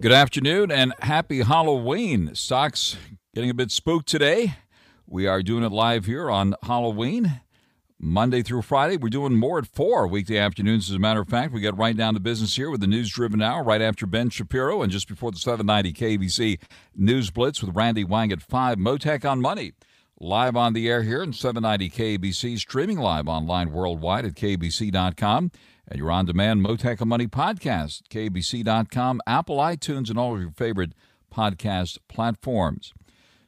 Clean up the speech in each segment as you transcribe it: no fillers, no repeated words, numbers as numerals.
Good afternoon and happy Halloween. Stocks getting a bit spooked today. We are doing it live here on Halloween, Monday through Friday. We're doing more at 4 weekday afternoons. As a matter of fact, we get right down to business here with the News Driven Hour right after Ben Shapiro and just before the 790 KBC News Blitz with Randy Wang at 5. Mottek On Money, live on the air here in 790 KBC, streaming live online worldwide at kbc.com. And your on-demand Mottek On Money podcast, kbc.com, Apple, iTunes, and all of your favorite podcast platforms.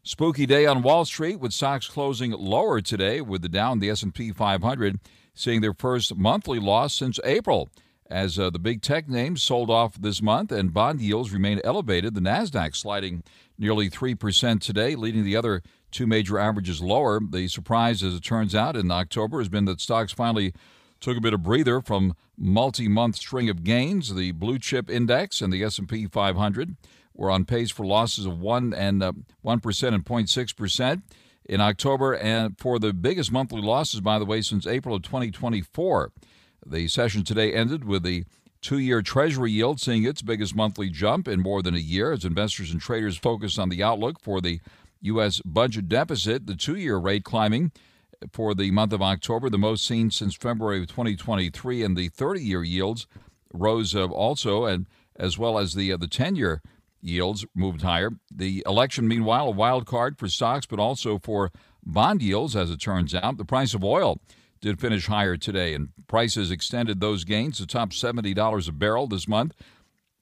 Spooky day on Wall Street with stocks closing lower today with the Dow and the S&P 500 seeing their first monthly loss since April as the big tech names sold off this month and bond yields remain elevated. The Nasdaq sliding nearly 3% today, leading the other two major averages lower. The surprise, as it turns out, in October has been that stocks finally took a bit of breather from multi-month string of gains. The blue chip index and the S&P 500 were on pace for losses of 1% and 0.6% in October, and for the biggest monthly losses, by the way, since April of 2024. The session today ended with the two-year Treasury yield seeing its biggest monthly jump in more than a year as investors and traders focused on the outlook for the U.S. budget deficit. The two-year rate climbing for the month of October, the most seen since February of 2023, and the 30-year yields rose also, and as well as the 10-year yields moved higher. The election, meanwhile, a wild card for stocks, but also for bond yields, as it turns out. The price of oil did finish higher today, and prices extended those gains to top $70 a barrel this month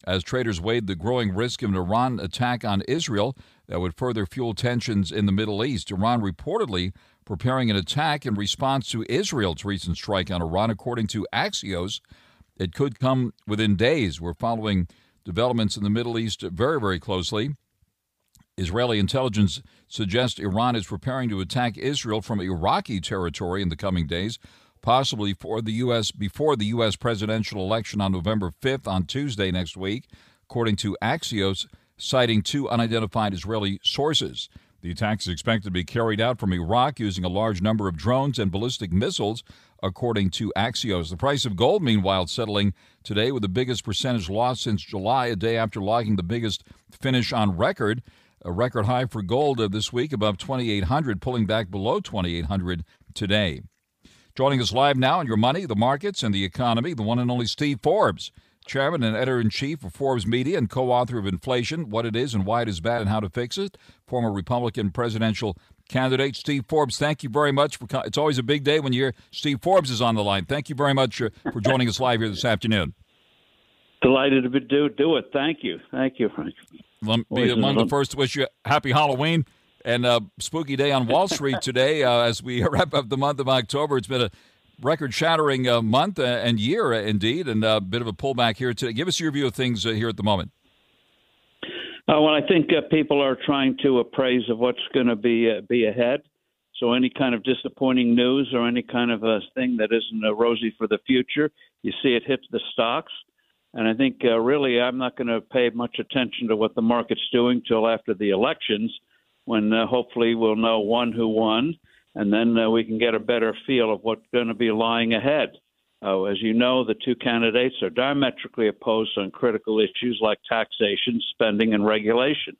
as traders weighed the growing risk of an Iran attack on Israel that would further fuel tensions in the Middle East. Iran reportedly preparing an attack in response to Israel's recent strike on Iran. According to Axios, it could come within days. We're following developments in the Middle East very, very closely. Israeli intelligence suggests Iran is preparing to attack Israel from Iraqi territory in the coming days, possibly before the U.S. presidential election on November 5th, on Tuesday next week, according to Axios, citing two unidentified Israeli sources. The attack is expected to be carried out from Iraq using a large number of drones and ballistic missiles, according to Axios. The price of gold, meanwhile, settling today with the biggest percentage loss since July, a day after logging the biggest finish on record. A record high for gold this week, above 2,800, pulling back below 2,800 today. Joining us live now on Your Money, the Markets, and the Economy, the one and only Steve Forbes, Chairman and Editor-in-Chief of Forbes Media and co-author of Inflation, What It Is and Why It Is Bad and How to Fix It, former Republican presidential candidate. Steve Forbes, thank you very much. It's always a big day when Steve Forbes is on the line. Thank you very much for joining us live here this afternoon. Delighted to do it. Thank you. Thank you, Frank. Let me be among the first to wish you a happy Halloween and a spooky day on Wall Street today as we wrap up the month of October. It's been a record-shattering month and year, indeed, and a bit of a pullback here today. Give us your view of things here at the moment. Well, I think people are trying to appraise of what's going to be ahead. So any kind of disappointing news or any kind of a thing that isn't rosy for the future, you see it hit the stocks. And I think really I'm not going to pay much attention to what the market's doing till after the elections, when hopefully we'll know who won, and then we can get a better feel of what's going to be lying ahead. As you know, the two candidates are diametrically opposed on critical issues like taxation, spending, and regulation.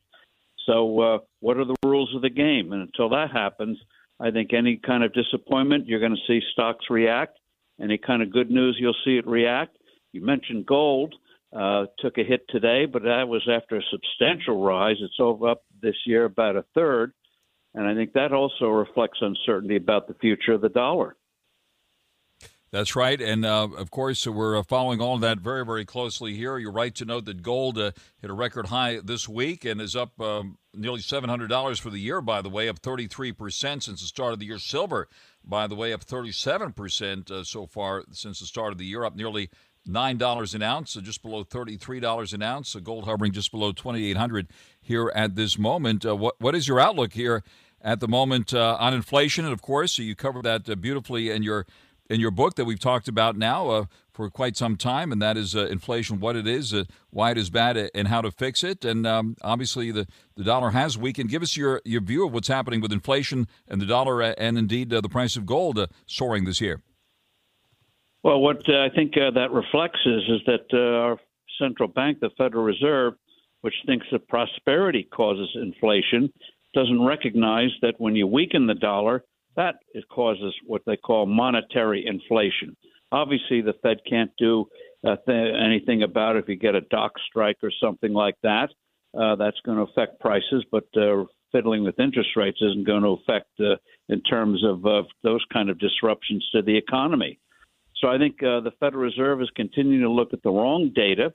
So what are the rules of the game? And until that happens, I think any kind of disappointment, you're going to see stocks react. Any kind of good news, you'll see it react. You mentioned gold took a hit today, but that was after a substantial rise. It's up this year about a third. And I think that also reflects uncertainty about the future of the dollar. That's right. And, of course, we're following all of that very, very closely here. You're right to note that gold hit a record high this week and is up nearly $700 for the year, by the way, up 33% since the start of the year. Silver, by the way, up 37% so far since the start of the year, up nearly $9 an ounce, so just below $33 an ounce. So gold hovering just below 2,800 here at this moment. What is your outlook here at the moment on inflation? And of course, you covered that beautifully in your book that we've talked about now for quite some time, and that is inflation, what it is, why it is bad, and how to fix it. And obviously, the dollar has weakened. Give us your view of what's happening with inflation and the dollar, and indeed the price of gold soaring this year. Well, what I think that reflects is that our central bank, the Federal Reserve, which thinks that prosperity causes inflation, doesn't recognize that when you weaken the dollar, that it causes what they call monetary inflation. Obviously, the Fed can't do anything about it. If you get a dock strike or something like that, that's going to affect prices, but fiddling with interest rates isn't going to affect in terms of those kind of disruptions to the economy. So I think the Federal Reserve is continuing to look at the wrong data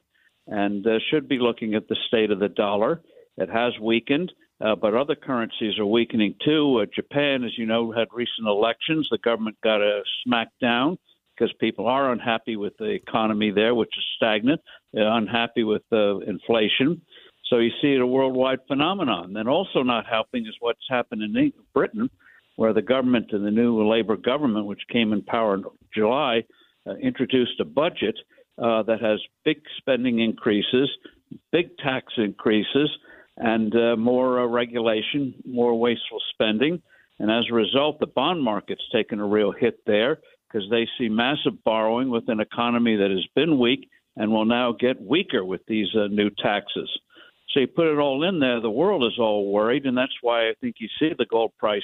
and should be looking at the state of the dollar. It has weakened, but other currencies are weakening too. Japan, as you know, had recent elections. The government got a smack down because people are unhappy with the economy there, which is stagnant. They're unhappy with inflation. So you see it a worldwide phenomenon. And also not helping is what's happened in Britain, where the government and the new Labour government, which came in power in July, introduced a budget that has big spending increases, big tax increases, and more regulation, more wasteful spending. And as a result, the bond market's taken a real hit there because they see massive borrowing with an economy that has been weak and will now get weaker with these new taxes. So you put it all in there, the world is all worried, and that's why I think you see the gold price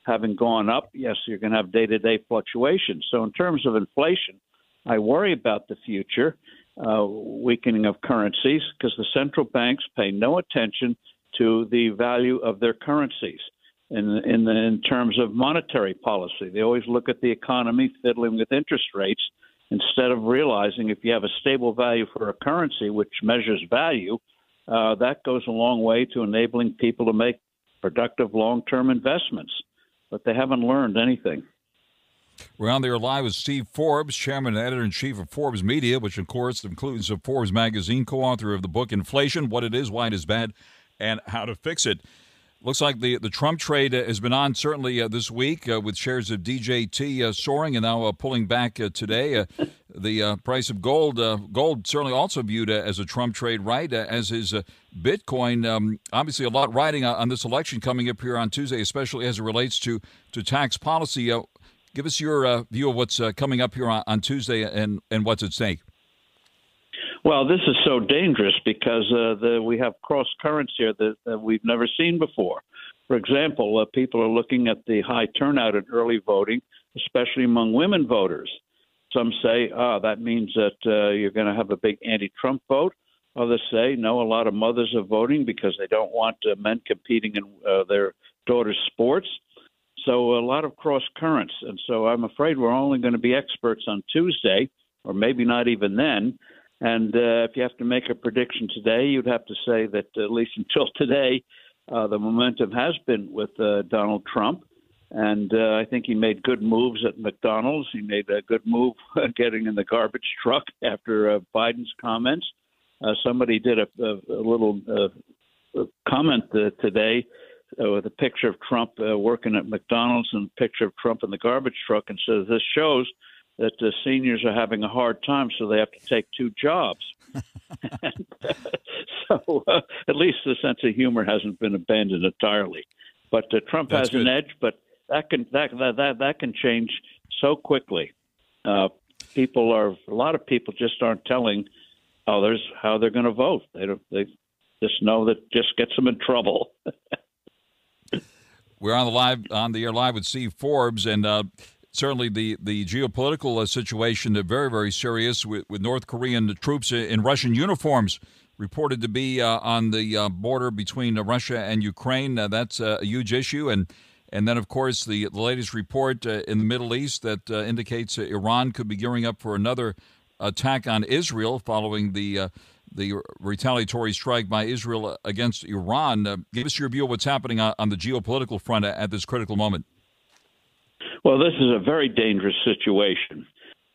having gone up. Yes, you're going to have day-to-day fluctuations. So in terms of inflation, I worry about the future weakening of currencies because the central banks pay no attention to the value of their currencies in terms of monetary policy. They always look at the economy fiddling with interest rates instead of realizing if you have a stable value for a currency, which measures value, that goes a long way to enabling people to make productive long-term investments. But they haven't learned anything. We're on there live with Steve Forbes, chairman and editor-in-chief of Forbes Media, which, of course, includes Forbes magazine, co-author of the book Inflation, What It Is, Why It Is Bad, and How to Fix It. Looks like the Trump trade has been on certainly this week with shares of DJT soaring and now pulling back today. The price of gold certainly also viewed as a Trump trade, right, as is Bitcoin. Obviously, a lot riding on this election coming up here on Tuesday, especially as it relates to tax policy. Give us your view of what's coming up here on Tuesday and what's at stake. Well, this is so dangerous because we have cross currents here that we've never seen before. For example, people are looking at the high turnout in early voting, especially among women voters. Some say, that means that you're going to have a big anti-Trump vote. Others say, no, a lot of mothers are voting because they don't want men competing in their daughters' sports. So a lot of cross currents. And so I'm afraid we're only going to be experts on Tuesday, or maybe not even then. And if you have to make a prediction today, you'd have to say that at least until today, the momentum has been with Donald Trump. And I think he made good moves at McDonald's. He made a good move getting in the garbage truck after Biden's comments. Somebody did a little comment today with a picture of Trump working at McDonald's and a picture of Trump in the garbage truck and says this shows that the seniors are having a hard time, so they have to take two jobs. And, so at least the sense of humor hasn't been abandoned entirely. But Trump has an edge, but that can change so quickly. A lot of people just aren't telling others how they're going to vote. They just know that just gets them in trouble. We're on the air live with Steve Forbes, and certainly the geopolitical situation very, very serious with North Korean troops in Russian uniforms reported to be on the border between Russia and Ukraine. That's a huge issue, and then of course the latest report in the Middle East that indicates Iran could be gearing up for another attack on Israel following the retaliatory strike by Israel against Iran. Give us your view of what's happening on the geopolitical front at this critical moment. Well, this is a very dangerous situation,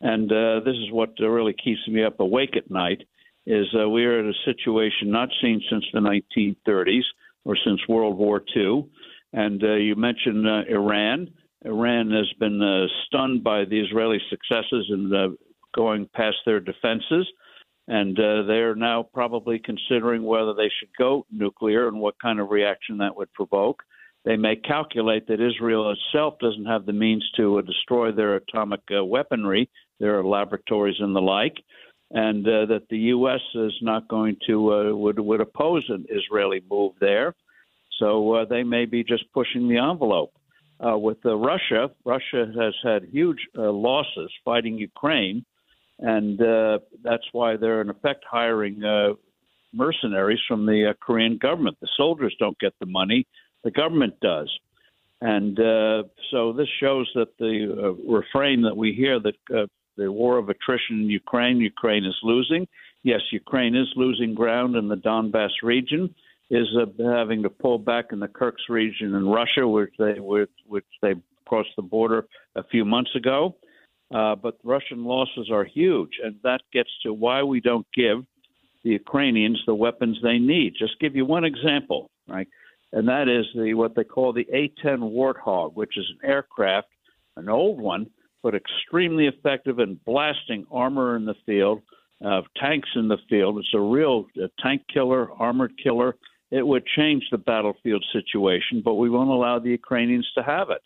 and this is what really keeps me up awake at night, is we are in a situation not seen since the 1930s or since World War II. And you mentioned Iran. Iran has been stunned by the Israeli successes in going past their defenses. And they're now probably considering whether they should go nuclear and what kind of reaction that would provoke. They may calculate that Israel itself doesn't have the means to destroy their atomic weaponry, their laboratories and the like. and that the U.S. is not going to would oppose an Israeli move there. So they may be just pushing the envelope. With Russia has had huge losses fighting Ukraine, and that's why they're in effect hiring mercenaries from the Korean government. The soldiers don't get the money, the government does. And so this shows that the refrain that we hear that the war of attrition in Ukraine is losing. Yes, Ukraine is losing ground in the Donbass region, is having to pull back in the Kursk region in Russia, which they crossed the border a few months ago. But Russian losses are huge, and that gets to why we don't give the Ukrainians the weapons they need. Just give you one example, right? And that is what they call the A-10 Warthog, which is an aircraft, an old one, but extremely effective in blasting armor in the field, tanks in the field. It's a real tank killer, armored killer. It would change the battlefield situation, but we won't allow the Ukrainians to have it.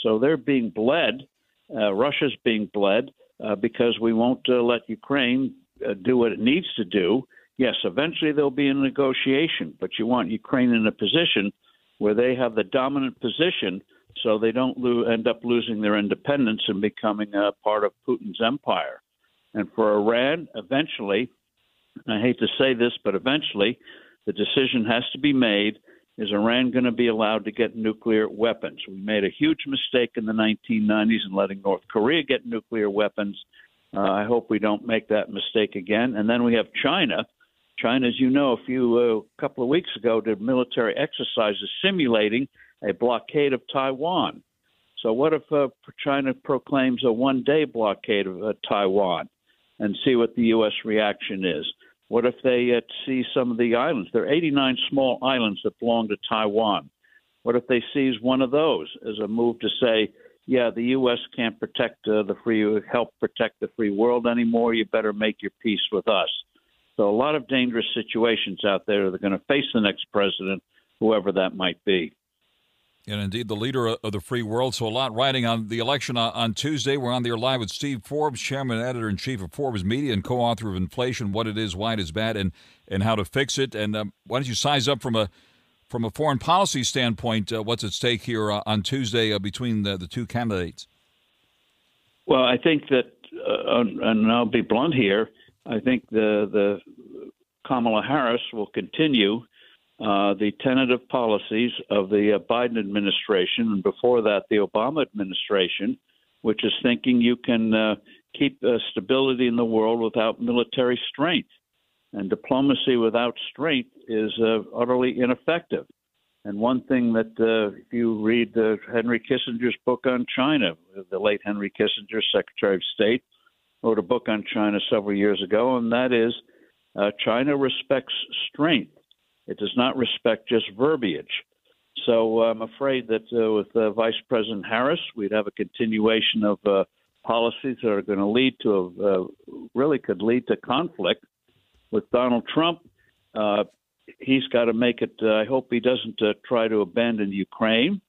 So they're being bled. Russia's being bled because we won't let Ukraine do what it needs to do. Yes, eventually there'll be a negotiation, but you want Ukraine in a position where they have the dominant position so they don't end up losing their independence and becoming a part of Putin's empire. And for Iran, eventually, I hate to say this, but eventually the decision has to be made, is Iran going to be allowed to get nuclear weapons? We made a huge mistake in the 1990s in letting North Korea get nuclear weapons. I hope we don't make that mistake again. And then we have China. China, as you know, a couple of weeks ago, did military exercises simulating a blockade of Taiwan. So what if China proclaims a one-day blockade of Taiwan and see what the U.S. reaction is? What if they seize some of the islands? There are 89 small islands that belong to Taiwan. What if they seize one of those as a move to say, yeah, the U.S. can't help protect the free world anymore. You better make your peace with us. So a lot of dangerous situations out there that are going to face the next president, whoever that might be. And indeed, the leader of the free world. So a lot riding on the election on Tuesday. We're on the air live with Steve Forbes, chairman and editor-in-chief of Forbes Media and co-author of Inflation, What It Is, Why It Is Bad, and How to Fix It. And why don't you size up from a foreign policy standpoint, what's at stake here on Tuesday between the two candidates? Well, I think that, and I'll be blunt here, I think the Kamala Harris will continue the tentative policies of the Biden administration, and before that, the Obama administration, which is thinking you can keep stability in the world without military strength. And diplomacy without strength is utterly ineffective. And one thing that if you read Henry Kissinger's book on China, the late Henry Kissinger, Secretary of State, wrote a book on China several years ago, and that is China respects strength. It does not respect just verbiage. So I'm afraid that with Vice President Harris, we'd have a continuation of policies that are going to lead to really could lead to conflict. With Donald Trump, he's got to make it. I hope he doesn't try to abandon Ukraine.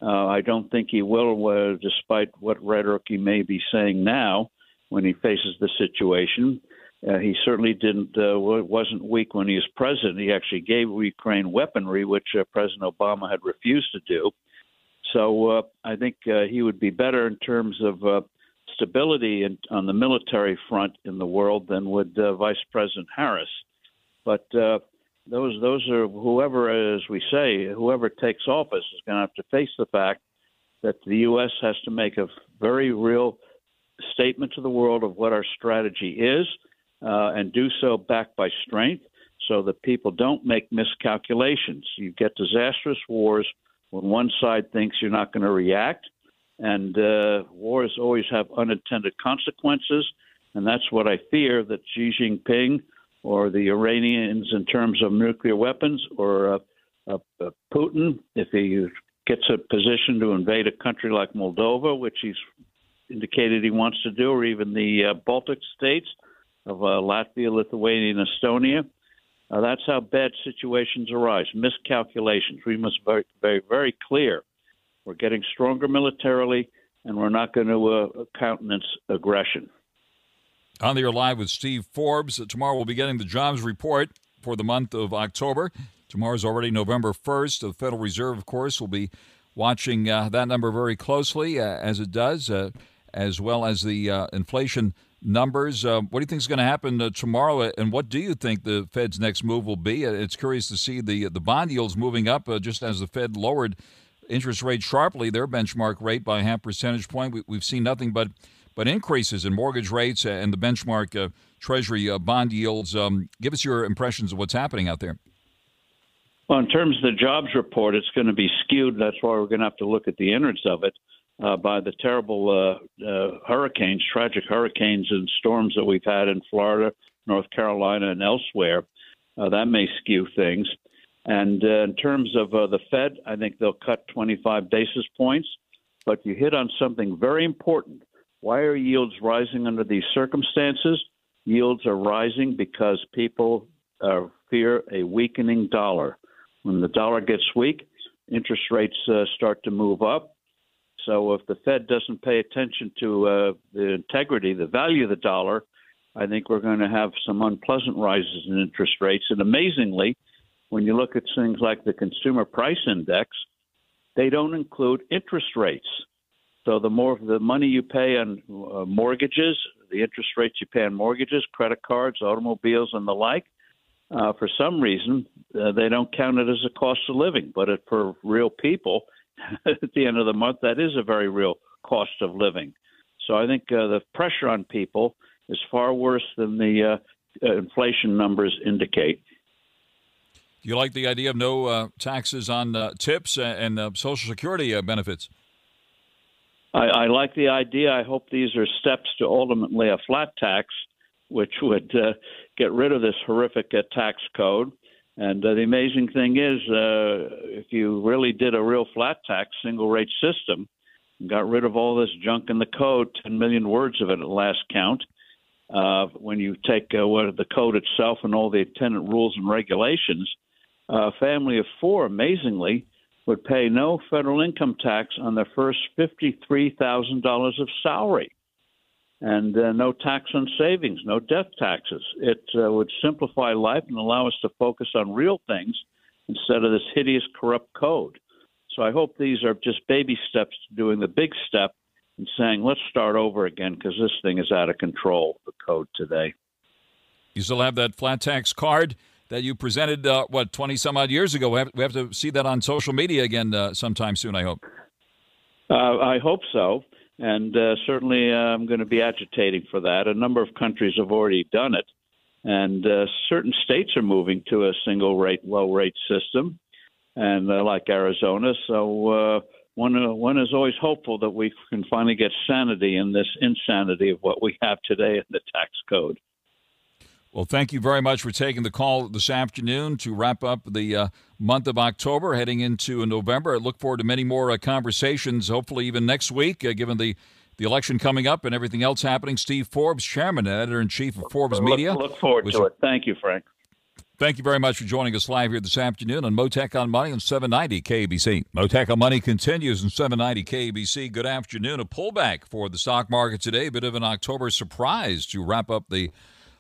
I don't think he will, despite what rhetoric he may be saying now when he faces the situation. He certainly wasn't weak when he was president. He actually gave Ukraine weaponry, which President Obama had refused to do. So I think he would be better in terms of stability on the military front in the world than would Vice President Harris. But those are whoever, as we say, whoever takes office is going to have to face the fact that the U.S. has to make a very real statement to the world of what our strategy is, and do so backed by strength so that people don't make miscalculations. You get disastrous wars when one side thinks you're not going to react, and wars always have unintended consequences, and that's what I fear that Xi Jinping or the Iranians in terms of nuclear weapons or Putin, if he gets a position to invade a country like Moldova, which he's indicated he wants to do, or even the Baltic states, of Latvia, Lithuania, and Estonia. That's how bad situations arise, miscalculations. We must be very, very clear. We're getting stronger militarily, and we're not going to countenance aggression. On the air live with Steve Forbes. Tomorrow we'll be getting the jobs report for the month of October. Tomorrow's already November 1st. The Federal Reserve, of course, will be watching that number very closely, as it does, as well as the inflation numbers. What do you think is going to happen tomorrow, and what do you think the Fed's next move will be? It's curious to see the bond yields moving up just as the Fed lowered interest rates sharply, their benchmark rate by 0.5 percentage point. We've seen nothing but increases in mortgage rates and the benchmark Treasury bond yields. Give us your impressions of what's happening out there. Well, in terms of the jobs report, it's going to be skewed. That's why we're going to have to look at the innards of it by the terrible hurricanes, tragic hurricanes and storms that we've had in Florida, North Carolina, and elsewhere. That may skew things. And in terms of the Fed, I think they'll cut 25 basis points. But you hit on something very important. Why are yields rising under these circumstances? Yields are rising because people fear a weakening dollar. When the dollar gets weak, interest rates start to move up. So if the Fed doesn't pay attention to the integrity, the value of the dollar, I think we're going to have some unpleasant rises in interest rates. And amazingly, when you look at things like the Consumer Price Index, they don't include interest rates. So the more the money you pay on mortgages, the interest rates you pay on mortgages, credit cards, automobiles, and the like, for some reason, they don't count it as a cost of living. But for real people, at the end of the month, that is a very real cost of living. So I think the pressure on people is far worse than the inflation numbers indicate. Do you like the idea of no taxes on tips and Social Security benefits? I like the idea. I hope these are steps to ultimately a flat tax, which would get rid of this horrific tax code. And the amazing thing is, if you really did a real flat tax, single rate system, and got rid of all this junk in the code, 10 million words of it at last count, when you take the code itself and all the attendant rules and regulations, a family of four, amazingly, would pay no federal income tax on their first $53,000 of salary, and no tax on savings, no death taxes. It would simplify life and allow us to focus on real things instead of this hideous, corrupt code. So I hope these are just baby steps to doing the big step and saying, let's start over again because this thing is out of control, the code today. You still have that flat tax card that you presented, 20-some-odd years ago. We have to see that on social media again sometime soon, I hope. I hope so. And certainly I'm going to be agitating for that. A number of countries have already done it. And certain states are moving to a single-rate, low-rate system, and like Arizona. So one is always hopeful that we can finally get sanity in this insanity of what we have today in the tax code. Well, thank you very much for taking the call this afternoon to wrap up the month of October, heading into November. I look forward to many more conversations, hopefully even next week, given the election coming up and everything else happening. Steve Forbes, Chairman and Editor-in-Chief of Forbes Media. Look forward to it. Thank you, Frank. Thank you very much for joining us live here this afternoon on Mottek On Money on 790 KABC. Mottek On Money continues on 790 KABC. Good afternoon. A pullback for the stock market today. A bit of an October surprise to wrap up the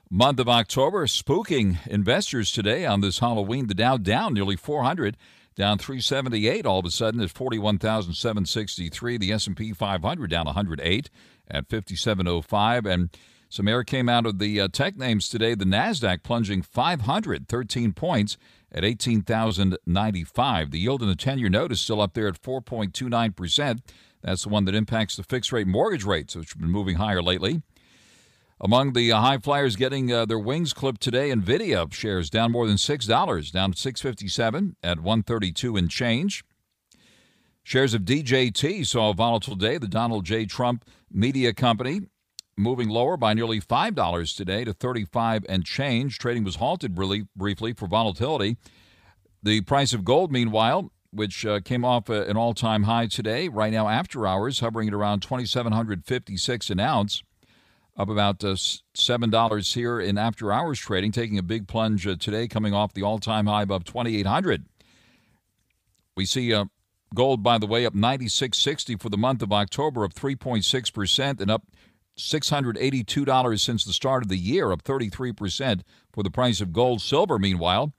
month of October, spooking investors today on this Halloween. The Dow down nearly 400, down 378 all of a sudden at 41,763. The S&P 500 down 108 at 5705. And some air came out of the tech names today. The NASDAQ plunging 513 points at 18,095. The yield in the 10-year note is still up there at 4.29%. That's the one that impacts the fixed-rate mortgage rates, which have been moving higher lately. Among the high flyers getting their wings clipped today, NVIDIA shares down more than $6, down to $657 at $132 and change. Shares of DJT saw a volatile day. The Donald J. Trump media company moving lower by nearly $5 today to $35 and change. Trading was halted briefly for volatility. The price of gold, meanwhile, which came off an all-time high today, right now after hours, hovering at around $2,756 an ounce. Up about $7 here in after-hours trading, taking a big plunge today, coming off the all-time high above $2,800. We see gold, by the way, up $96.60 for the month of October, up 3.6%, and up $682 since the start of the year, up 33% for the price of gold. Silver, meanwhile,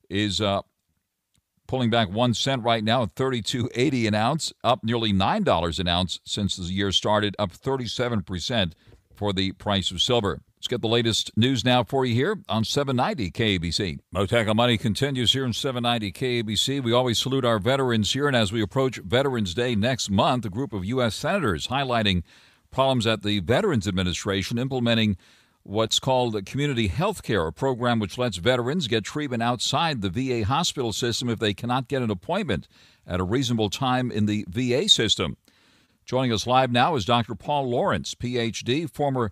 is pulling back 1 cent right now at $32.80 an ounce, up nearly $9 an ounce since the year started, up 37% for the price of silver. Let's get the latest news now for you here on 790 KABC. Mottek On Money continues here on 790 KABC. We always salute our veterans here, and as we approach Veterans Day next month, a group of U.S. senators highlighting problems at the Veterans Administration implementing what's called community health care, a program which lets veterans get treatment outside the VA hospital system if they cannot get an appointment at a reasonable time in the VA system. Joining us live now is Dr. Paul Lawrence, Ph.D., former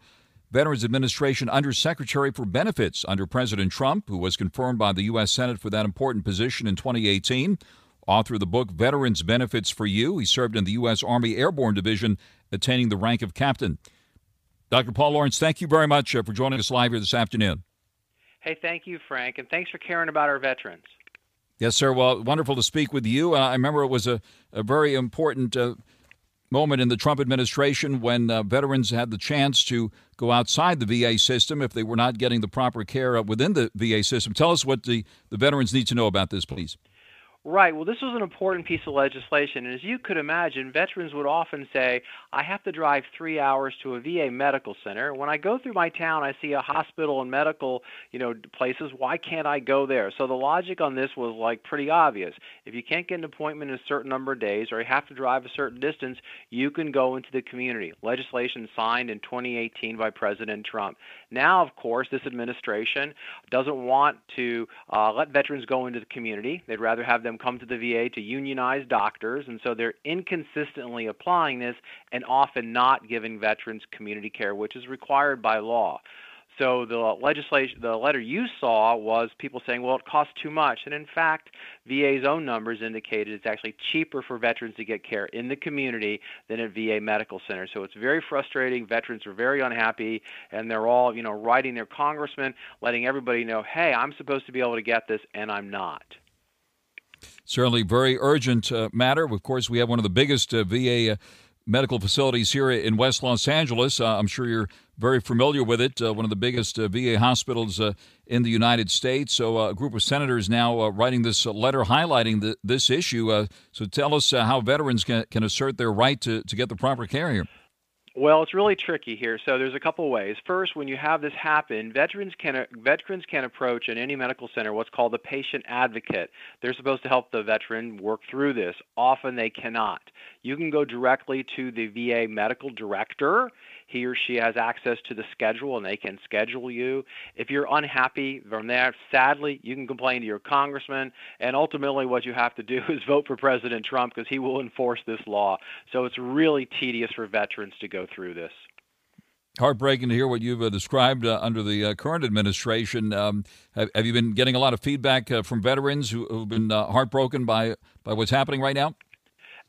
Veterans Administration Undersecretary for Benefits under President Trump, who was confirmed by the U.S. Senate for that important position in 2018. Author of the book Veterans Benefits for You. He served in the U.S. Army Airborne Division, attaining the rank of captain. Dr. Paul Lawrence, thank you very much for joining us live here this afternoon. Hey, thank you, Frank, and thanks for caring about our veterans. Yes, sir. Well, wonderful to speak with you. I remember it was a very important moment in the Trump administration when veterans had the chance to go outside the VA system if they were not getting the proper care within the VA system. Tell us what the veterans need to know about this, please. Right. Well, this was an important piece of legislation. And as you could imagine, veterans would often say, I have to drive 3 hours to a VA medical center. When I go through my town, I see a hospital and medical, places. Why can't I go there? So the logic on this was pretty obvious. If you can't get an appointment in a certain number of days or you have to drive a certain distance, you can go into the community. Legislation signed in 2018 by President Trump. Now, of course, this administration doesn't want to let veterans go into the community. They'd rather have them come to the VA to unionize doctors, and so they're inconsistently applying this and often not giving veterans community care, which is required by law. So the letter you saw was people saying, well, it costs too much. And in fact, VA's own numbers indicated it's actually cheaper for veterans to get care in the community than at VA medical centers. So it's very frustrating. Veterans are very unhappy, and they're all, writing their congressman, letting everybody know, hey, I'm supposed to be able to get this, and I'm not. Certainly very urgent matter. Of course, we have one of the biggest VA medical facilities here in West Los Angeles. I'm sure you're very familiar with it, one of the biggest VA hospitals in the United States. So a group of senators now writing this letter highlighting this issue. So tell us how veterans can assert their right to get the proper care here. Well, it's really tricky here. So there's a couple ways. First, when you have this happen, veterans can approach in any medical center what's called a patient advocate. They're supposed to help the veteran work through this. Often they cannot. You can go directly to the VA medical director. He or she has access to the schedule, and they can schedule you. If you're unhappy from there, sadly, you can complain to your congressman, and ultimately what you have to do is vote for President Trump because he will enforce this law. So it's really tedious for veterans to go through this. Heartbreaking to hear what you've described under the current administration. Have you been getting a lot of feedback from veterans who've been heartbroken by what's happening right now?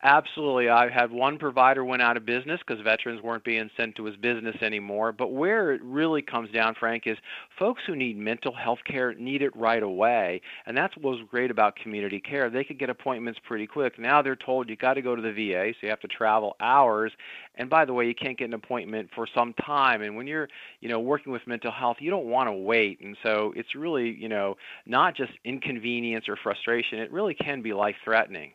Absolutely. I had one provider went out of business because veterans weren't being sent to his business anymore. But where it really comes down, Frank, is folks who need mental health care need it right away. And that's what was great about community care. They could get appointments pretty quick. Now they're told you got to go to the VA, so you have to travel hours. And by the way, you can't get an appointment for some time. And when you're, working with mental health, you don't want to wait. And so it's really, not just inconvenience or frustration. It really can be life-threatening.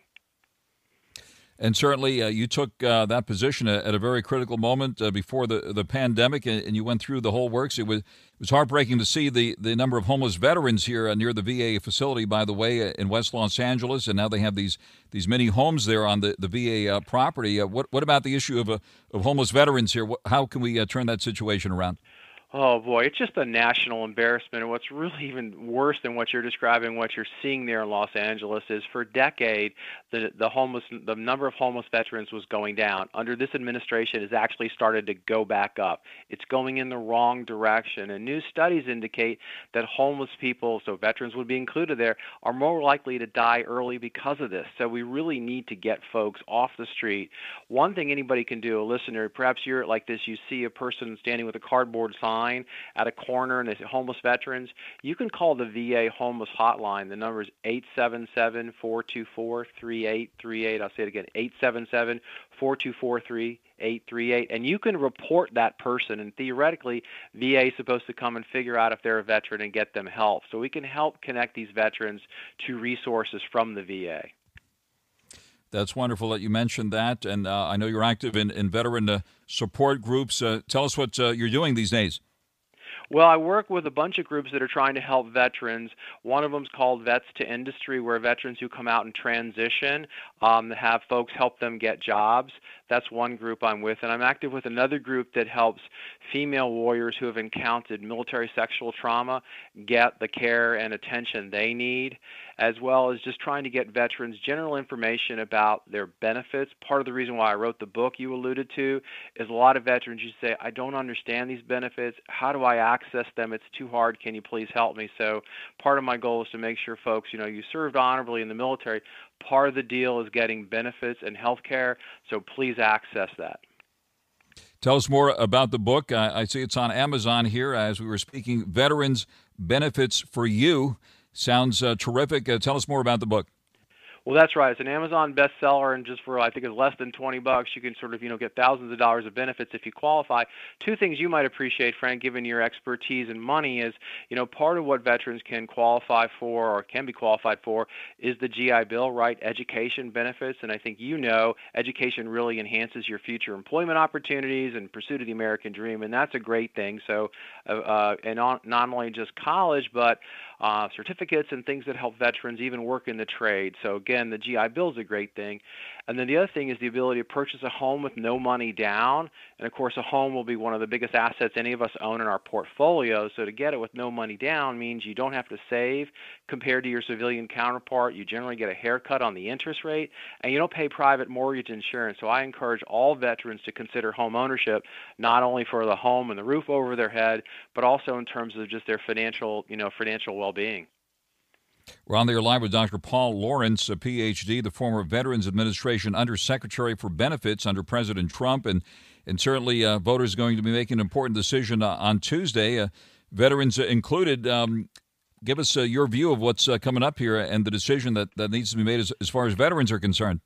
And certainly you took that position at a very critical moment before the pandemic, and you went through the whole works. It was heartbreaking to see the number of homeless veterans here near the VA facility, by the way, in West Los Angeles, and now they have these many homes there on the VA property. What about the issue of homeless veterans here? How can we turn that situation around? Oh, boy, it's just a national embarrassment. And what's really even worse than what you're describing, what you're seeing there in Los Angeles, is for a decade, the number of homeless veterans was going down. Under this administration, it's actually started to go back up. It's going in the wrong direction. And new studies indicate that homeless people, so veterans would be included there, are more likely to die early because of this. So we really need to get folks off the street. One thing anybody can do, a listener, perhaps you're like this, you see a person standing with a cardboard sign sign at a corner and they say homeless veterans, you can call the VA homeless hotline. The number is 877-424-3838. I'll say it again, 877-424-3838. And you can report that person, and theoretically, VA is supposed to come and figure out if they're a veteran and get them help. So we can help connect these veterans to resources from the VA. That's wonderful that you mentioned that, and I know you're active in veteran support groups. Tell us what you're doing these days. Well, I work with a bunch of groups that are trying to help veterans. One of them is called Vets to Industry, where veterans who come out and transition have folks help them get jobs. That's one group I'm with. And I'm active with another group that helps female warriors who have encountered military sexual trauma get the care and attention they need, as well as just trying to get veterans general information about their benefits. Part of the reason why I wrote the book you alluded to is a lot of veterans, you say, I don't understand these benefits. How do I access them? It's too hard. Can you please help me? So part of my goal is to make sure folks, you served honorably in the military. Part of the deal is getting benefits and health care, so please access that. Tell us more about the book. I see it's on Amazon here as we were speaking. Veterans Benefits for You. Sounds terrific. Tell us more about the book. Well, that's right. It's an Amazon bestseller, and just for, I think it's less than $20, you can sort of, get thousands of dollars of benefits if you qualify. Two things you might appreciate, Frank, given your expertise in money is, part of what veterans can qualify for or can be qualified for is the GI Bill, right? Education benefits, and I think education really enhances your future employment opportunities and pursuit of the American dream, and that's a great thing. So, and not only just college, but certificates and things that help veterans even work in the trade. So again, the GI Bill is a great thing. And then the other thing is the ability to purchase a home with no money down. And of course, a home will be one of the biggest assets any of us own in our portfolio. So to get it with no money down means you don't have to save compared to your civilian counterpart. You generally get a haircut on the interest rate, and you don't pay private mortgage insurance. So I encourage all veterans to consider home ownership, not only for the home and the roof over their head, but also in terms of just their financial well-being. We're on the air live with Dr. Paul Lawrence, a Ph.D., the former Veterans Administration Undersecretary for Benefits under President Trump, and certainly voters are going to be making an important decision on Tuesday, veterans included. Give us your view of what's coming up here and the decision that needs to be made as far as veterans are concerned.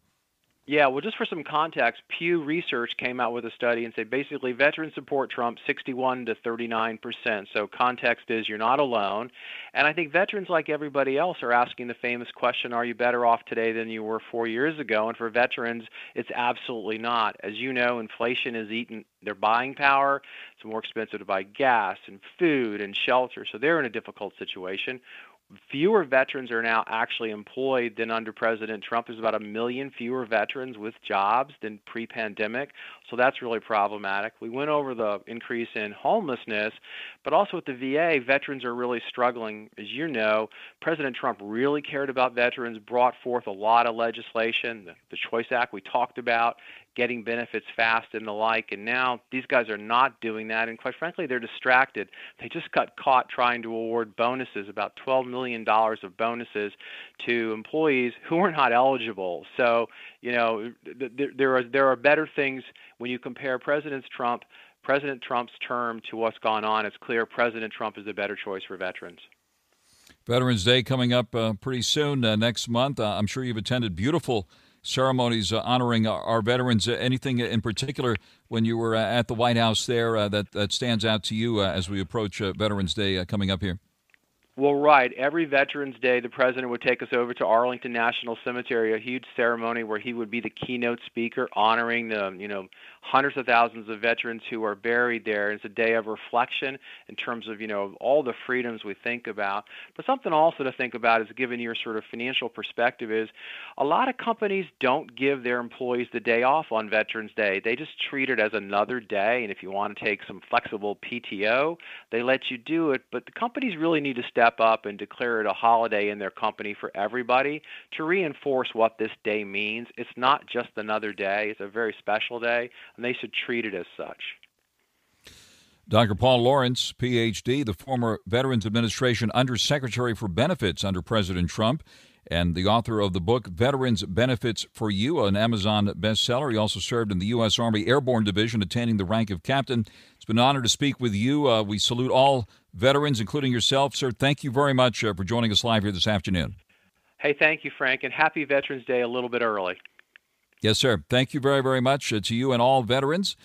Yeah, well, just for some context, Pew Research came out with a study and said basically veterans support Trump 61 to 39%. So context is you're not alone. And I think veterans, like everybody else, are asking the famous question, are you better off today than you were 4 years ago? And for veterans, it's absolutely not. As you know, inflation has eaten their buying power. It's more expensive to buy gas and food and shelter. So they're in a difficult situation. Fewer veterans are now actually employed than under President Trump. There's about 1 million fewer veterans with jobs than pre-pandemic, so that's really problematic. We went over the increase in homelessness, but also with the VA, veterans are really struggling. As you know, President Trump really cared about veterans, brought forth a lot of legislation, the Choice Act we talked about, getting benefits fast and the like, and now these guys are not doing that, and quite frankly, they're distracted. They just got caught trying to award bonuses, about $12 million of bonuses to employees who are not eligible. So, there are better things when you compare President Trump's term to what's gone on. It's clear President Trump is the better choice for veterans. Veterans Day coming up pretty soon next month. I'm sure you've attended beautiful ceremonies honoring our veterans. Anything in particular when you were at the White House there that stands out to you as we approach Veterans Day coming up here? Well, right. Every Veterans Day, the president would take us over to Arlington National Cemetery, a huge ceremony where he would be the keynote speaker, honoring the hundreds of thousands of veterans who are buried there. It's a day of reflection in terms of all the freedoms we think about. But something also to think about is, given your sort of financial perspective, is a lot of companies don't give their employees the day off on Veterans Day. They just treat it as another day, and if you want to take some flexible PTO, they let you do it. But the companies really need to step up and declare it a holiday in their company for everybody to reinforce what this day means. It's not just another day. It's a very special day, and they should treat it as such. Dr. Paul Lawrence, Ph.D., the former Veterans Administration Undersecretary for Benefits under President Trump. and the author of the book Veterans Benefits for You, an Amazon bestseller. He also served in the U.S. Army Airborne Division, attaining the rank of captain. It's been an honor to speak with you. We salute all veterans, including yourself, sir. Thank you very much for joining us live here this afternoon. Hey, thank you, Frank, and happy Veterans Day a little bit early. Yes, sir. Thank you very, very much to you and all veterans.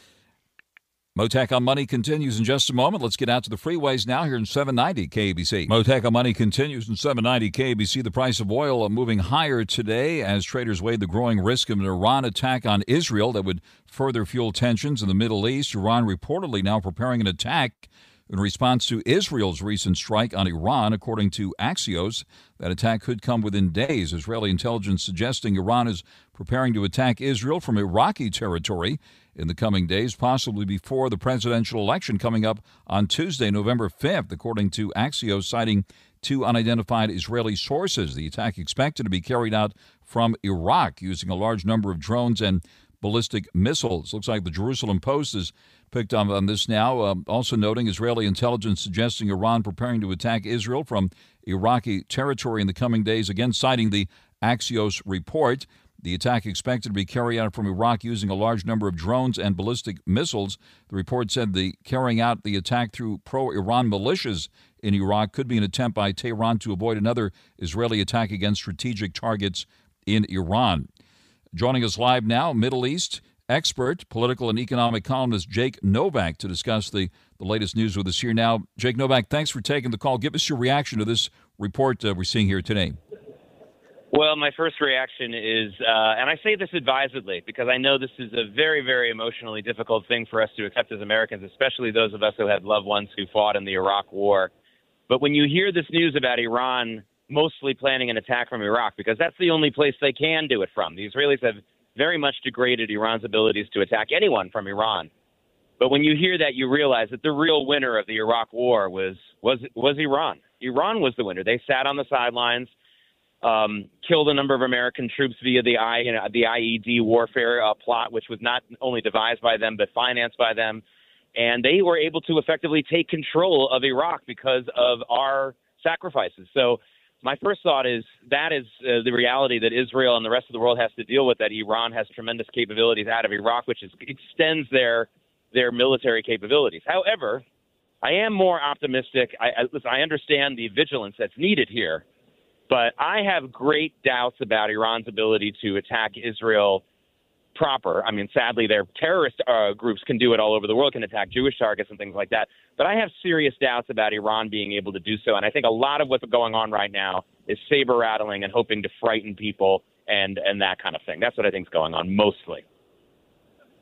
Mottek on Money continues in just a moment. Let's get out to the freeways now here in 790 KABC. Mottek on Money continues in 790 KABC. The price of oil moving higher today as traders weighed the growing risk of an Iran attack on Israel that would further fuel tensions in the Middle East. Iran reportedly now preparing an attack in response to Israel's recent strike on Iran. According to Axios, that attack could come within days. Israeli intelligence suggesting Iran is preparing to attack Israel from Iraqi territory in the coming days, possibly before the presidential election coming up on Tuesday, November 5th, according to Axios, citing two unidentified Israeli sources. The attack expected to be carried out from Iraq using a large number of drones and ballistic missiles. Looks like the Jerusalem Post has picked up on this now, also noting Israeli intelligence suggesting Iran preparing to attack Israel from Iraqi territory in the coming days, again citing the Axios report. The attack expected to be carried out from Iraq using a large number of drones and ballistic missiles. The report said the carrying out the attack through pro-Iran militias in Iraq could be an attempt by Tehran to avoid another Israeli attack against strategic targets in Iran. Joining us live now, Middle East expert, political and economic columnist Jake Novak to discuss the latest news with us here now. Jake Novak, thanks for taking the call. Give us your reaction to this report we're seeing here today. Well, my first reaction is, and I say this advisedly, because I know this is a very, very emotionally difficult thing for us to accept as Americans, especially those of us who had loved ones who fought in the Iraq War. But when you hear this news about Iran mostly planning an attack from Iraq, because that's the only place they can do it from, the Israelis have very much degraded Iran's abilities to attack anyone from Iran. But when you hear that, you realize that the real winner of the Iraq War was Iran. Iran was the winner. They sat on the sidelines, killed a number of American troops via the IED warfare plot, which was not only devised by them but financed by them. And they were able to effectively take control of Iraq because of our sacrifices. So my first thought is that is the reality that Israel and the rest of the world has to deal with, that Iran has tremendous capabilities out of Iraq, which extends their military capabilities. However, I am more optimistic. I understand the vigilance that's needed here, but I have great doubts about Iran's ability to attack Israel proper. I mean, sadly, their terrorist groups can do it all over the world, can attack Jewish targets and things like that. But I have serious doubts about Iran being able to do so. And I think a lot of what's going on right now is saber rattling and hoping to frighten people and that kind of thing. That's what I think is going on mostly.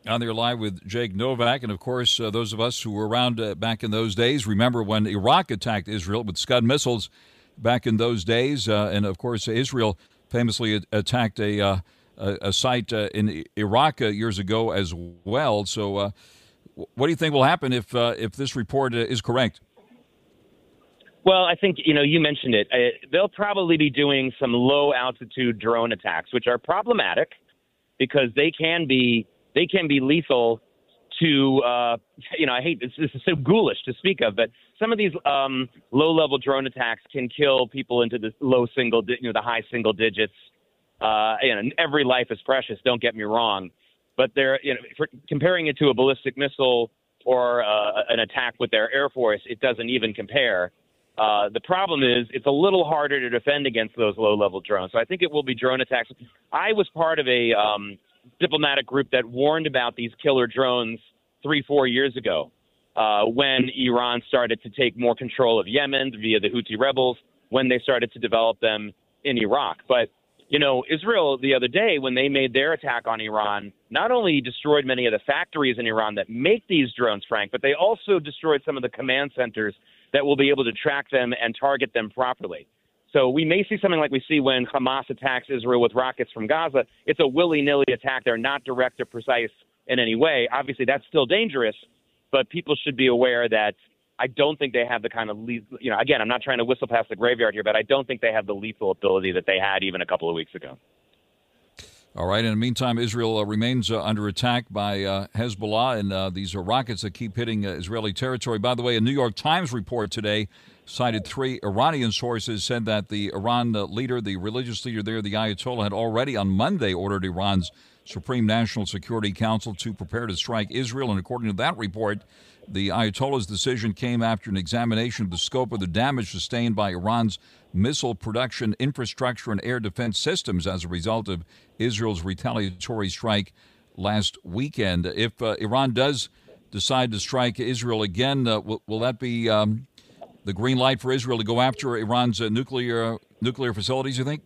On there live with Jake Novak. And, of course, those of us who were around back in those days remember when Iraq attacked Israel with Scud missiles back in those days. And, of course, Israel famously attacked a site in Iraq years ago as well. So what do you think will happen if this report is correct? Well, I think, you mentioned it. They'll probably be doing some low-altitude drone attacks, which are problematic because they can be lethal to, I hate this is so ghoulish to speak of, but some of these low-level drone attacks can kill people into the the high single digits. Every life is precious, don't get me wrong, but comparing it to a ballistic missile or an attack with their Air Force, it doesn't even compare. The problem is it's a little harder to defend against those low-level drones. So I think it will be drone attacks. I was part of a diplomatic group that warned about these killer drones 3-4 years ago when Iran started to take more control of Yemen via the Houthi rebels, when they started to develop them in Iraq. But Israel the other day, when they made their attack on Iran, not only destroyed many of the factories in Iran that make these drones, Frank, but they also destroyed some of the command centers that will be able to track them and target them properly. So we may see something like we see when Hamas attacks Israel with rockets from Gaza. It's a willy-nilly attack. They're not direct or precise in any way. Obviously, that's still dangerous, but people should be aware that I don't think they have the kind of, again, I'm not trying to whistle past the graveyard here, but I don't think they have the lethal ability that they had even a couple of weeks ago. All right. In the meantime, Israel remains under attack by Hezbollah, and these are rockets that keep hitting Israeli territory. By the way, a New York Times report today cited three Iranian sources, said that the Iran leader, the religious leader there, the Ayatollah, had already on Monday ordered Iran's Supreme National Security Council to prepare to strike Israel. And according to that report, the Ayatollah's decision came after an examination of the scope of the damage sustained by Iran's missile production infrastructure and air defense systems as a result of Israel's retaliatory strike last weekend. If Iran does decide to strike Israel again, will that be the green light for Israel to go after Iran's nuclear facilities, you think?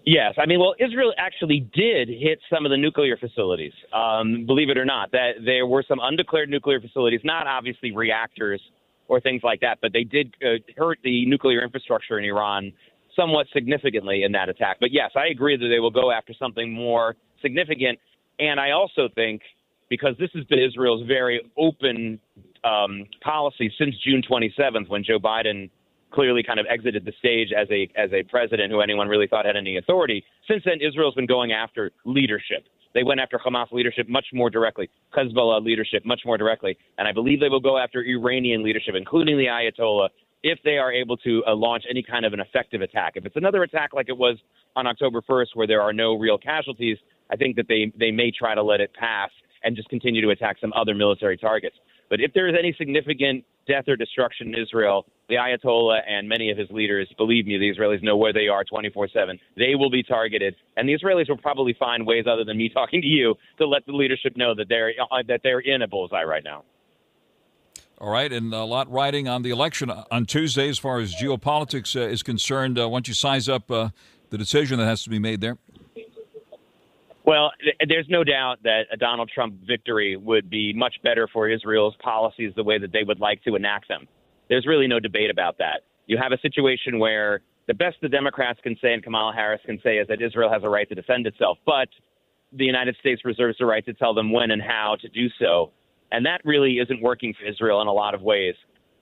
Yes. I mean, well, Israel actually did hit some of the nuclear facilities, believe it or not. That there were some undeclared nuclear facilities, not obviously reactors or things like that, but they did hurt the nuclear infrastructure in Iran somewhat significantly in that attack. But yes, I agree that they will go after something more significant. And I also think, because this has been Israel's very open policy since June 27th, when Joe Biden clearly kind of exited the stage as a president who anyone really thought had any authority. Since then, Israel's been going after leadership. They went after Hamas leadership much more directly, Hezbollah leadership much more directly, and I believe they will go after Iranian leadership, including the Ayatollah, if they are able to launch any kind of an effective attack. If it's another attack like it was on October 1st where there are no real casualties, I think that they may try to let it pass and just continue to attack some other military targets. But if there is any significant death or destruction in Israel, the Ayatollah and many of his leaders, believe me, the Israelis know where they are 24/7. They will be targeted, and the Israelis will probably find ways other than me talking to you to let the leadership know that they're in a bullseye right now. All right, and a lot riding on the election on Tuesday as far as geopolitics is concerned. Once you size up the decision that has to be made there. Well, there's no doubt that a Donald Trump victory would be much better for Israel's policies the way that they would like to enact them. There's really no debate about that. You have a situation where the best the Democrats can say and Kamala Harris can say is that Israel has a right to defend itself, but the United States reserves the right to tell them when and how to do so. And that really isn't working for Israel in a lot of ways.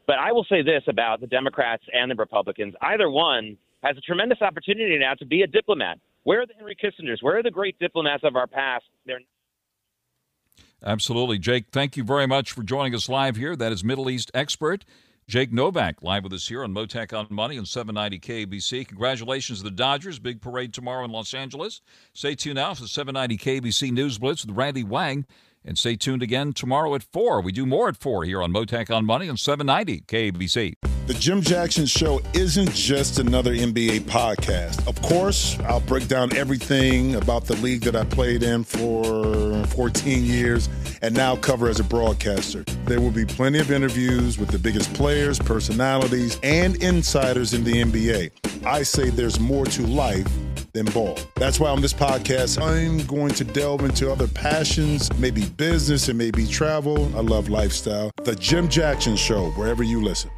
But I will say this about the Democrats and the Republicans. Either one has a tremendous opportunity now to be a diplomat. Where are the Henry Kissingers? Where are the great diplomats of our past? Absolutely. Jake, thank you very much for joining us live here. That is Middle East expert Jake Novak, live with us here on Mottek On Money on 790 KBC. Congratulations to the Dodgers. Big parade tomorrow in Los Angeles. Stay tuned now for the 790 KBC News Blitz with Randy Wang. And stay tuned again tomorrow at 4. We do more at 4 here on Mottek On Money on 790 KBC. The Jim Jackson Show isn't just another NBA podcast. Of course, I'll break down everything about the league that I played in for 14 years and now cover as a broadcaster. There will be plenty of interviews with the biggest players, personalities, and insiders in the NBA. I say there's more to life than ball. That's why on this podcast, I'm going to delve into other passions, maybe business and maybe travel. I love lifestyle. The Jim Jackson Show, wherever you listen.